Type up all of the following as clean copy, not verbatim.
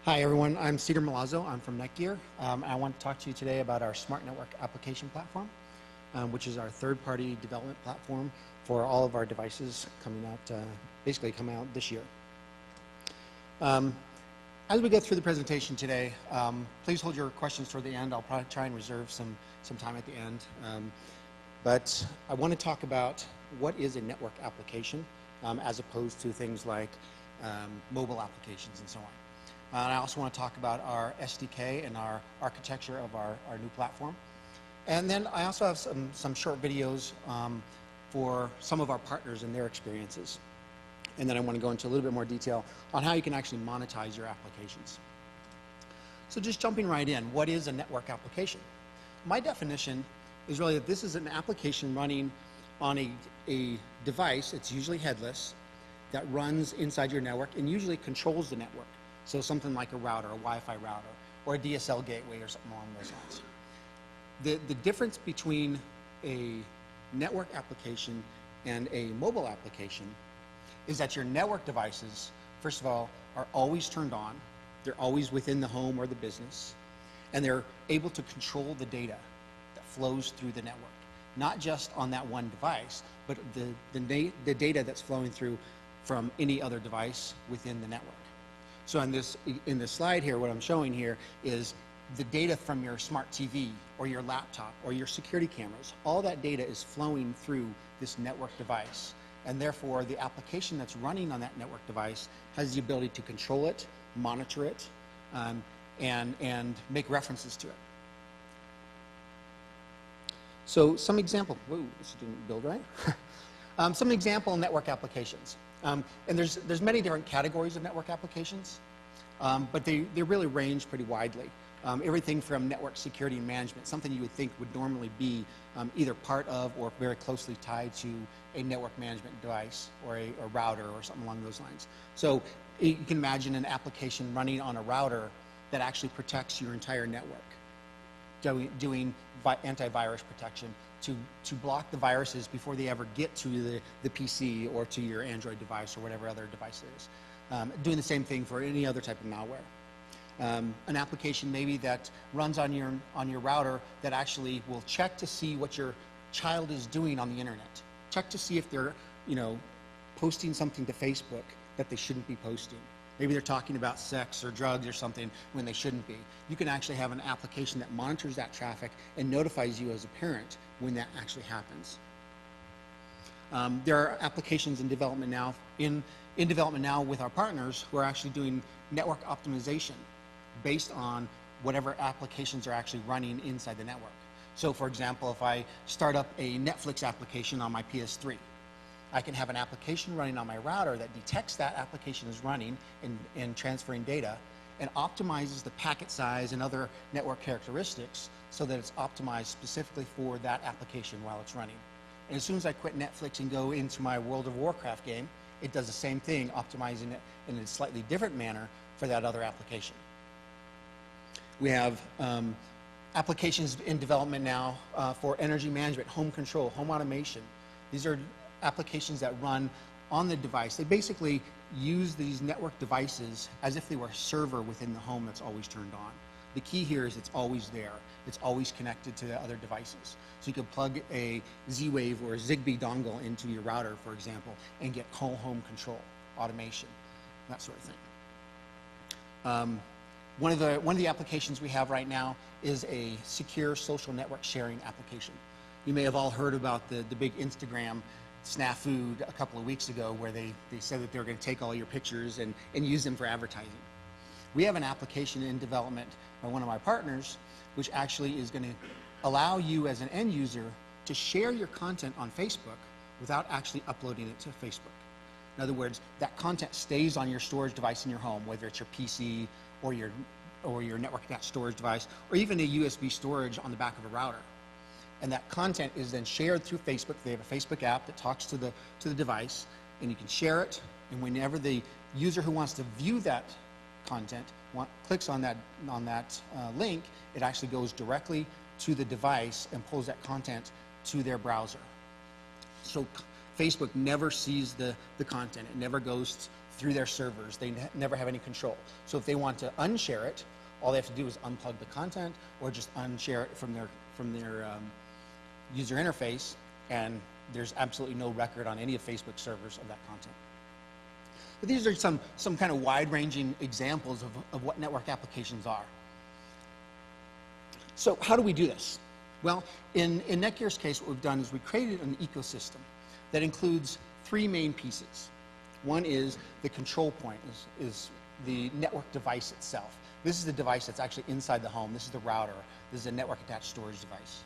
Hi everyone, I'm Cedar Milazzo. I'm from Netgear. I want to talk to you today about our Smart Network Application Platform, which is our third-party development platform for all of our devices coming out, basically coming out this year. As we go through the presentation today, please hold your questions toward the end. I'll probably try and reserve some time at the end. But I want to talk about what is a network application as opposed to things like mobile applications and so on. And I also want to talk about our SDK and our architecture of our new platform. And then I also have some short videos for some of our partners and their experiences. And then I want to go into a little bit more detail on how you can actually monetize your applications. So just jumping right in, what is a network application? My definition is really that this is an application running on a device, it's usually headless, that runs inside your network and usually controls the network. So something like a router, a Wi-Fi router, or a DSL gateway or something along those lines. The difference between a network application and a mobile application is that your network devices, first of all, are always turned on. They're always within the home or the business. And they're able to control the data that flows through the network. Not just on that one device, but the data that's flowing through from any other device within the network. So in this slide here, what I'm showing here is the data from your smart TV or your laptop or your security cameras. All that data is flowing through this network device. And therefore, the application that's running on that network device has the ability to control it, monitor it, and make references to it. So some example, whoa, this didn't build right. Some example network applications. And there's many different categories of network applications, but they really range pretty widely. Everything from network security and management, something you would think would normally be either part of or very closely tied to a network management device or a router or something along those lines. So you can imagine an application running on a router that actually protects your entire network, doing antivirus protection to block the viruses before they ever get to the PC or to your Android device or whatever other device it is. Doing the same thing for any other type of malware. An application maybe that runs on your router that actually will check to see what your child is doing on the internet. Check to see if they're, posting something to Facebook that they shouldn't be posting. Maybe they're talking about sex or drugs or something when they shouldn't be. You can actually have an application that monitors that traffic and notifies you as a parent when that actually happens. There are applications in development now, in development now with our partners who are actually doing network optimization based on whatever applications are actually running inside the network. So for example, if I start up a Netflix application on my PS3, I can have an application running on my router that detects that application is running and transferring data and optimizes the packet size and other network characteristics so that it's optimized specifically for that application while it's running. And as soon as I quit Netflix and go into my World of Warcraft game, it does the same thing, optimizing it in a slightly different manner for that other application. We have applications in development now for energy management, home control, home automation. These are applications that run on the device. They basically use these network devices as if they were a server within the home that's always turned on. The key here is it's always there. It's always connected to the other devices. So you could plug a Z-Wave or a Zigbee dongle into your router, for example, and get whole home control, automation, that sort of thing. One of the applications we have right now is a secure social network sharing application. You may have all heard about the big Instagram snafu a couple of weeks ago where they said that they were going to take all your pictures and use them for advertising. We have an application in development by one of our partners which actually is going to allow you as an end user to share your content on Facebook without actually uploading it to Facebook. In other words, that content stays on your storage device in your home, whether it's your PC or your network storage device or even a USB storage on the back of a router. And that content is then shared through Facebook. They have a Facebook app that talks to the device, and you can share it. And whenever the user who wants to view that content clicks on that link, it actually goes directly to the device and pulls that content to their browser. So Facebook never sees the content. It never goes through their servers. They never have any control. So if they want to unshare it, all they have to do is unplug the content or just unshare it from their user interface, and there's absolutely no record on any of Facebook's servers of that content. But these are some kind of wide-ranging examples of what network applications are. So how do we do this? Well, in Netgear's case, what we've done is we created an ecosystem that includes three main pieces. One is the control point, is the network device itself. This is the device that's actually inside the home. This is the router. This is a network-attached storage device.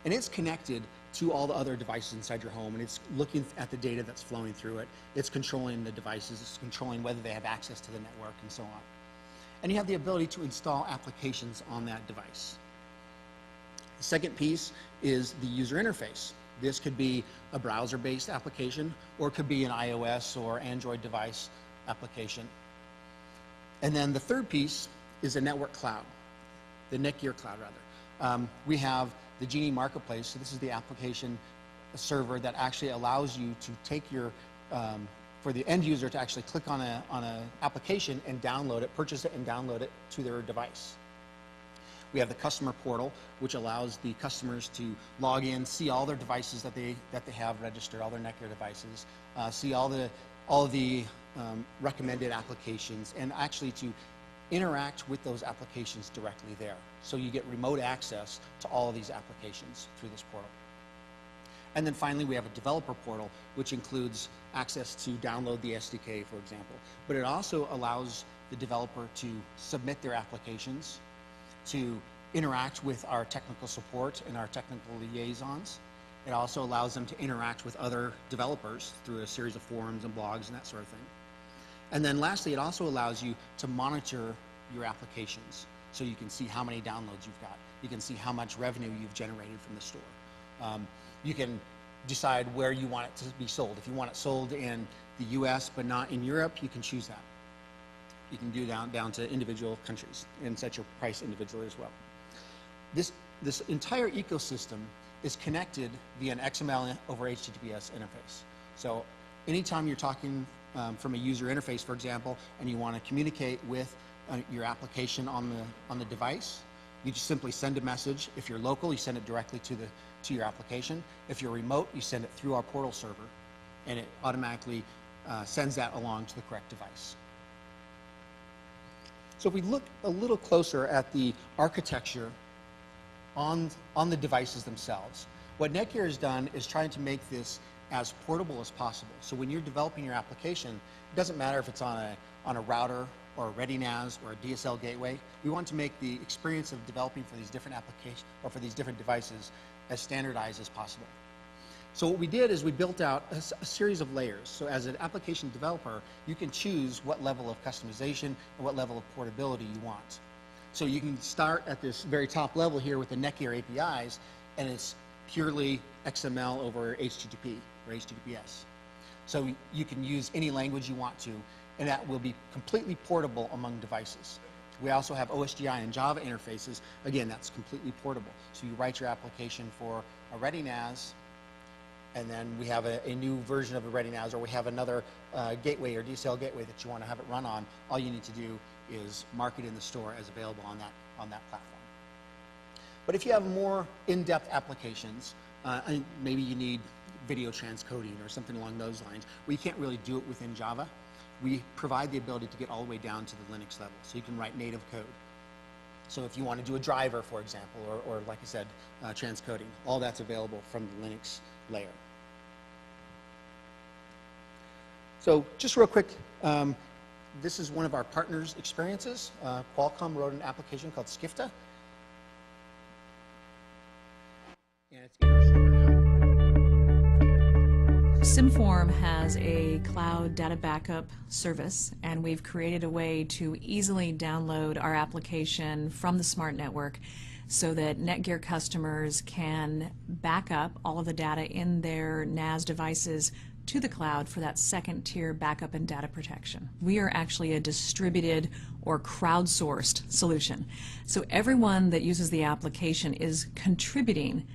And it's connected to all the other devices inside your home, and it's looking at the data that's flowing through it. It's controlling the devices. It's controlling whether they have access to the network and so on. And you have the ability to install applications on that device. The second piece is the user interface. This could be a browser-based application, or it could be an iOS or Android device application. And then the third piece is a network cloud, the Netgear cloud, rather. We have the Genie Marketplace. So this is the application server that actually allows you to take your, for the end user to actually click on a application and download it, purchase it and download it to their device. We have the customer portal, which allows the customers to log in, see all their devices that they have registered, all their Netgear devices, see all of the recommended applications, and actually to interact with those applications directly there. So you get remote access to all of these applications through this portal. And then finally, we have a developer portal, which includes access to download the SDK, for example. But it also allows the developer to submit their applications, to interact with our technical support and our technical liaisons. It also allows them to interact with other developers through a series of forums and blogs and that sort of thing. And then lastly, it also allows you to monitor your applications. So you can see how many downloads you've got. You can see how much revenue you've generated from the store. You can decide where you want it to be sold. If you want it sold in the US but not in Europe, you can choose that. You can do down to individual countries and set your price individually as well. This entire ecosystem is connected via an XML over HTTPS interface. So anytime you're talking from a user interface, for example, and you want to communicate with your application on the device, you just simply send a message. If you're local, you send it directly to your application. If you're remote, you send it through our portal server, and it automatically sends that along to the correct device. So if we look a little closer at the architecture on the devices themselves, what Netgear has done is trying to make this as portable as possible. So when you're developing your application, it doesn't matter if it's on a router or a ReadyNAS or a DSL gateway. We want to make the experience of developing for these different applications or for these different devices as standardized as possible. So what we did is we built out a series of layers. So as an application developer, you can choose what level of customization and what level of portability you want. So you can start at this very top level here with the Netgear APIs, and it's purely XML over HTTP or HTTPS. So you can use any language you want to, and that will be completely portable among devices. We also have OSGI and Java interfaces. Again, that's completely portable. So you write your application for a ReadyNAS, and then we have a new version of a ReadyNAS, or we have another gateway or DSL gateway that you want to have it run on. All you need to do is mark it in the store as available on that platform. But if you have more in-depth applications, maybe you need video transcoding or something along those lines, where you can't really do it within Java, we provide the ability to get all the way down to the Linux level. So you can write native code. So if you want to do a driver, for example, or like I said, transcoding, all that's available from the Linux layer. So just real quick, this is one of our partners' experiences. Qualcomm wrote an application called Skifta. And it's in our store now. SimForm has a cloud data backup service, and we've created a way to easily download our application from the smart network so that Netgear customers can back up all of the data in their NAS devices to the cloud for that second-tier backup and data protection. We are actually a distributed or crowdsourced solution. So everyone that uses the application is contributing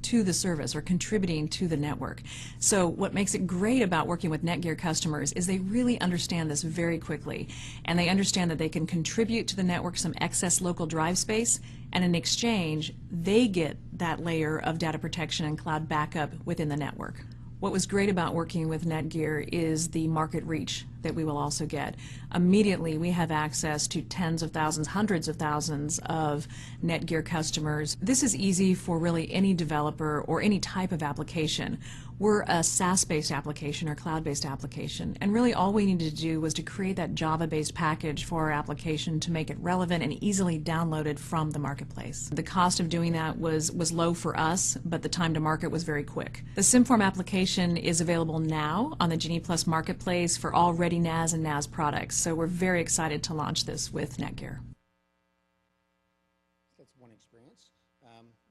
to the service or contributing to the network. So what makes it great about working with Netgear customers is they really understand this very quickly, and they understand that they can contribute to the network some excess local drive space, and in exchange they get that layer of data protection and cloud backup within the network. What was great about working with Netgear is the market reach that we will also get. Immediately we have access to tens of thousands, hundreds of thousands of Netgear customers. This is easy for really any developer or any type of application. We're a SaaS-based application or cloud-based application, and really all we needed to do was to create that Java-based package for our application to make it relevant and easily downloaded from the marketplace. The cost of doing that was low for us, but the time to market was very quick. The SimForm application is available now on the Genie Plus Marketplace for all Ready NAS and NAS products, so we're very excited to launch this with Netgear. That's one experience.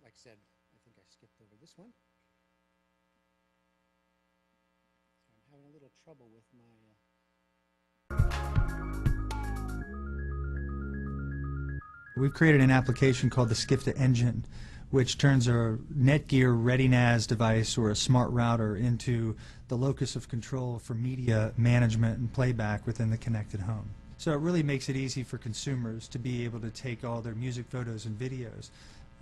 Like I said, I think I skipped over this one. So I'm having a little trouble with my... We've created an application called the Skifta Engine, which turns a Netgear Ready NAS device or a smart router into the locus of control for media management and playback within the connected home. So it really makes it easy for consumers to be able to take all their music, photos, and videos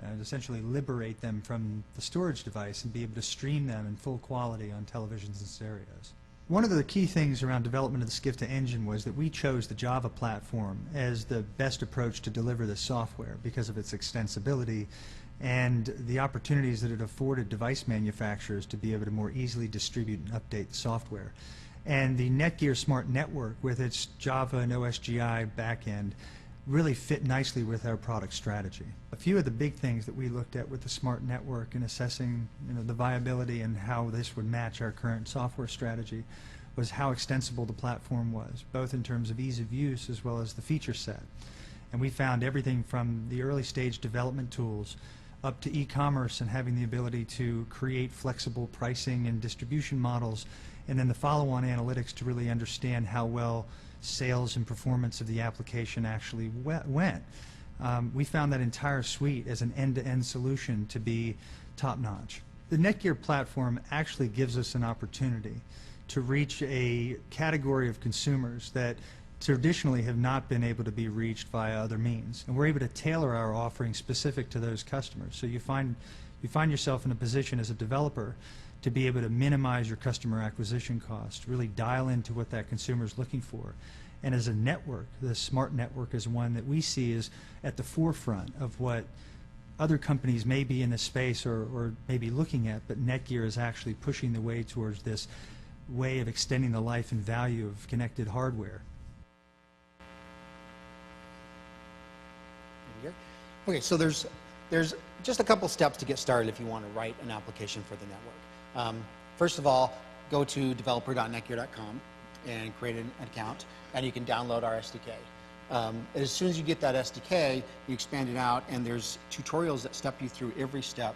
and essentially liberate them from the storage device and be able to stream them in full quality on televisions and stereos. One of the key things around development of the Skifta engine was that we chose the Java platform as the best approach to deliver the software because of its extensibility and the opportunities that it afforded device manufacturers to be able to more easily distribute and update the software. And the Netgear Smart Network with its Java and OSGI backend really fit nicely with our product strategy. A few of the big things that we looked at with the Smart Network in assessing the viability and how this would match our current software strategy was how extensible the platform was, both in terms of ease of use as well as the feature set. And we found everything from the early stage development tools up to e-commerce and having the ability to create flexible pricing and distribution models, and then the follow-on analytics to really understand how well sales and performance of the application actually went. We found that entire suite as an end-to-end solution to be top-notch. The Netgear platform actually gives us an opportunity to reach a category of consumers that traditionally have not been able to be reached via other means, and we're able to tailor our offering specific to those customers. So you find yourself in a position as a developer to be able to minimize your customer acquisition cost, really dial into what that consumer is looking for. And as a network, the Smart Network is one that we see is at the forefront of what other companies may be in this space or may be looking at, but Netgear is actually pushing the way towards this way of extending the life and value of connected hardware. Okay, so there's just a couple steps to get started if you want to write an application for the network. First of all, go to developer.netgear.com and create an account, and you can download our SDK. As soon as you get that SDK, you expand it out, and there's tutorials that step you through every step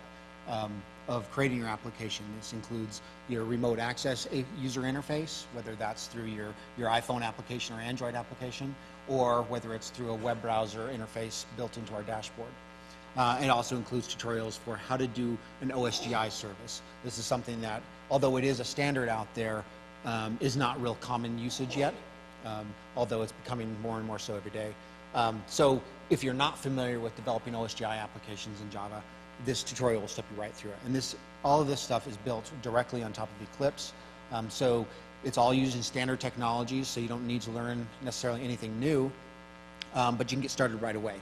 of creating your application. This includes your remote access user interface, whether that's through your iPhone application or Android application, or whether it's through a web browser interface built into our dashboard. It also includes tutorials for how to do an OSGI service. This is something that, although it is a standard out there, is not real common usage yet, although it's becoming more and more so every day. So if you're not familiar with developing OSGI applications in Java, this tutorial will step you right through it. And all of this stuff is built directly on top of Eclipse. So it's all using standard technologies, so you don't need to learn necessarily anything new, but you can get started right away.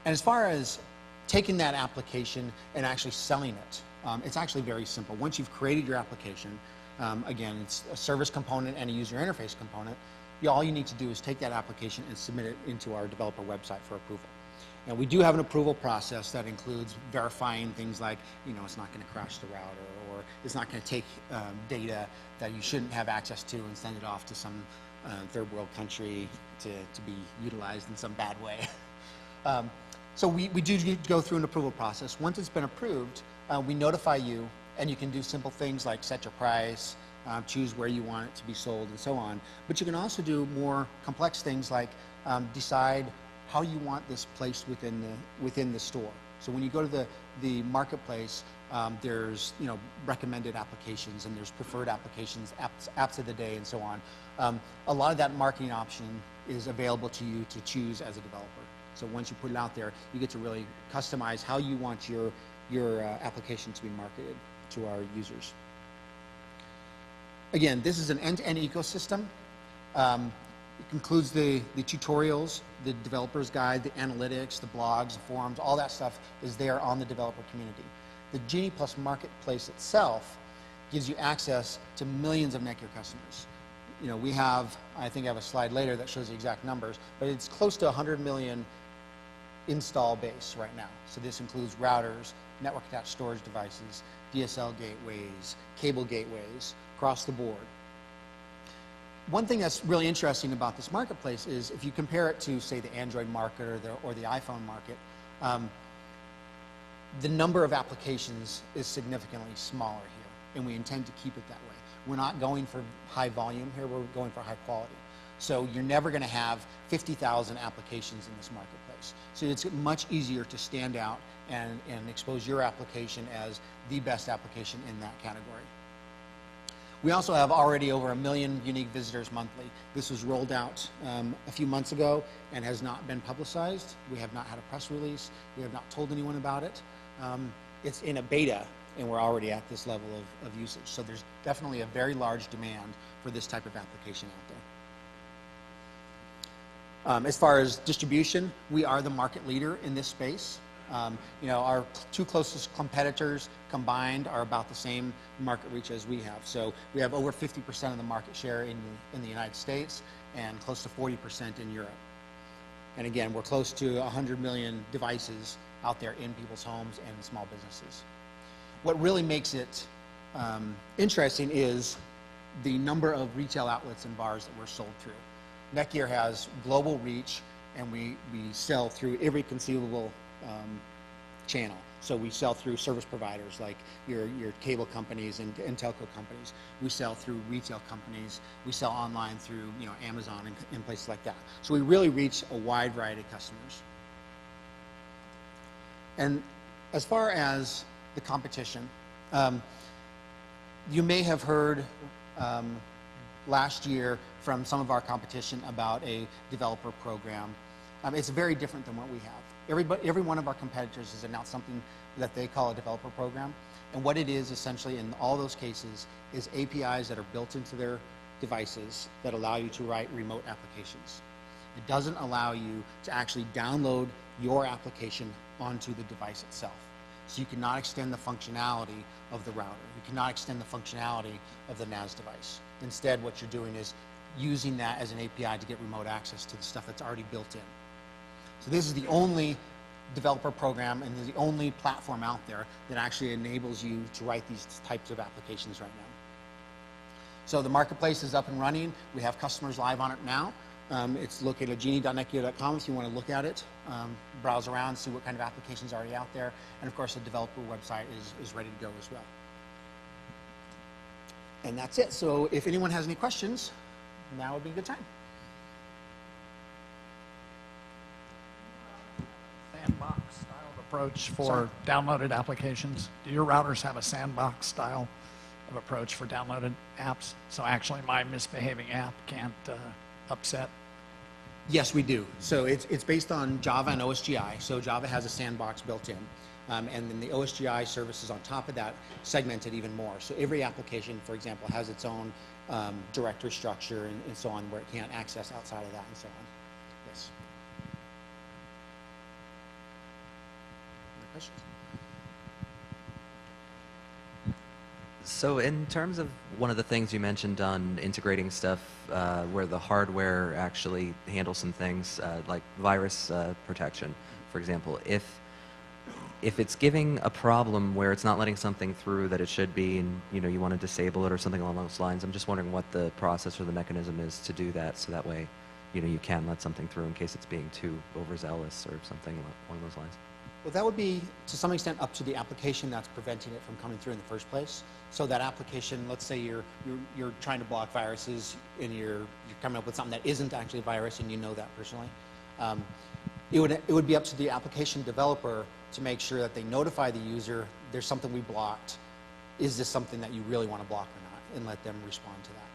And as far as taking that application and actually selling it, it's actually very simple. Once you've created your application, again, it's a service component and a user interface component, all you need to do is take that application and submit it into our developer website for approval. And we do have an approval process that includes verifying things like, it's not going to crash the router, or it's not going to take data that you shouldn't have access to and send it off to some third world country to be utilized in some bad way. So we do go through an approval process. Once it's been approved, we notify you, and you can do simple things like set your price, choose where you want it to be sold, and so on. But you can also do more complex things like decide how you want this placed within the store. So when you go to the marketplace, there's recommended applications, and there's preferred applications, apps of the day, and so on. A lot of that marketing option is available to you to choose as a developer. So once you put it out there, you get to really customize how you want your application to be marketed to our users. Again, this is an end-to-end ecosystem. It includes the tutorials, the developer's guide, the analytics, the blogs, the forums, all that stuff is there on the developer community. The Genie Plus Marketplace itself gives you access to millions of Netgear customers. We have, I think I have a slide later that shows the exact numbers, but it's close to 100 million install base right now. So this includes routers, network attached storage devices, DSL gateways, cable gateways, across the board. One thing that's really interesting about this marketplace is if you compare it to, say, the Android market or the iPhone market, the number of applications is significantly smaller here, and we intend to keep it that way. We're not going for high volume here, we're going for high quality. So you're never going to have 50,000 applications in this marketplace. So it's much easier to stand out and expose your application as the best application in that category. We also have already over 1 million unique visitors monthly. This was rolled out a few months ago and has not been publicized. We have not had a press release. We have not told anyone about it. It's in a beta, and we're already at this level of usage. So there's definitely a very large demand for this type of application out there. As far as distribution, we are the market leader in this space. Our two closest competitors combined are about the same market reach as we have. So we have over 50% of the market share in the United States and close to 40% in Europe. And again, we're close to 100 million devices out there in people's homes and in small businesses. What really makes it interesting is the number of retail outlets and bars that we're sold through. Netgear has global reach, and we sell through every conceivable channel. So we sell through service providers like your cable companies and telco companies. We sell through retail companies. We sell online through Amazon and places like that. So we really reach a wide variety of customers. And as far as the competition, you may have heard last year from some of our competition about a developer program. It's very different than what we have. Every one of our competitors has announced something that they call a developer program. And what it is essentially in all those cases is APIs that are built into their devices that allow you to write remote applications. It doesn't allow you to actually download your application onto the device itself. So you cannot extend the functionality of the router. You cannot extend the functionality of the NAS device. Instead, what you're doing is using that as an API to get remote access to the stuff that's already built in. So this is the only developer program and the only platform out there that actually enables you to write these types of applications right now. So the marketplace is up and running. We have customers live on it now. It's located at genie.netgear.com if you want to look at it, browse around, see what kind of applications are already out there. And of course, the developer website is ready to go as well. And that's it. So if anyone has any questions, now would be a good time. Sandbox style of approach for downloaded applications. Do your routers have a sandbox style of approach for downloaded apps? So actually my misbehaving app can't upset? Yes, we do. So it's based on Java and OSGI. So Java has a sandbox built in. And then the OSGI services on top of that segment it even more. So every application, for example, has its own directory structure and so on where it can't access outside of that and so on. Yes. Any questions? So in terms of one of the things you mentioned on integrating stuff where the hardware actually handles some things like virus protection, for example, if it's giving a problem where it's not letting something through that it should be and you want to disable it or something along those lines, I'm just wondering what the process or the mechanism is to do that so that way you can let something through in case it's being too overzealous or something along those lines. Well, that would be, to some extent, up to the application that's preventing it from coming through in the first place. So that application, let's say you're trying to block viruses and you're coming up with something that isn't actually a virus and you know that personally. It would be up to the application developer to make sure that they notify the user, there's something we blocked. Is this something that you really want to block or not? And let them respond to that.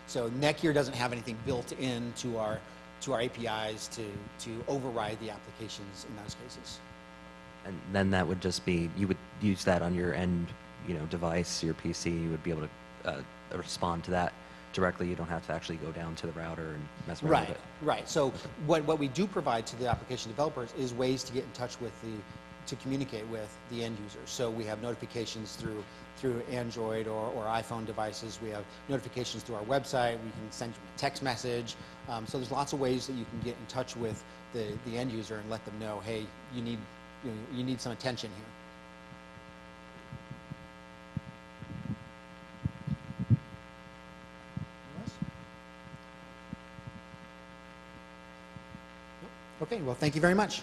So Netgear doesn't have anything built into our APIs to override the applications in those cases. And then that would just be, you would use that on your end, device, your PC, you would be able to respond to that directly. You don't have to actually go down to the router and mess around with it. Right. So what we do provide to the application developers is ways to get in touch with to communicate with the end user. So we have notifications through Android or iPhone devices. We have notifications through our website. We can send you a text message. So there's lots of ways that you can get in touch with the end user and let them know, hey, you need some attention here. Okay, well, thank you very much.